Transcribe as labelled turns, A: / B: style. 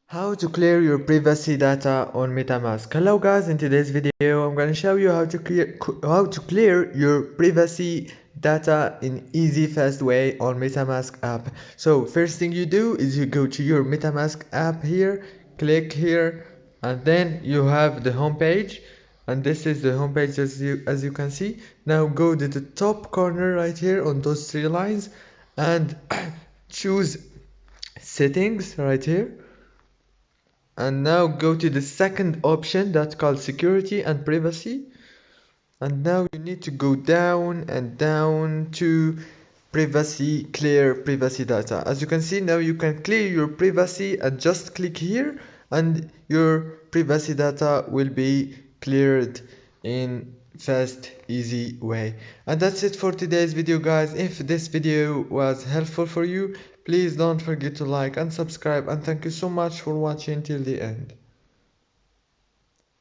A: How to clear your privacy data on MetaMask. Hello guys, in today's video I'm going to show you how to clear your privacy data in easy fast way on MetaMask app. So first thing you do is you go to your MetaMask app here, click here, and then you have the home page, and this is the home page as you can see. Now go to the top corner right here on those three lines and choose settings right here, and now go to the second option that's called security and privacy, and now you need to go down and down to privacy, clear privacy data. As you can see, now you can clear your privacy and just click here and your privacy data will be cleared in fast, easy way. And that's it for today's video guys. If this video was helpful for you, please don't forget to like and subscribe, and thank you so much for watching till the end.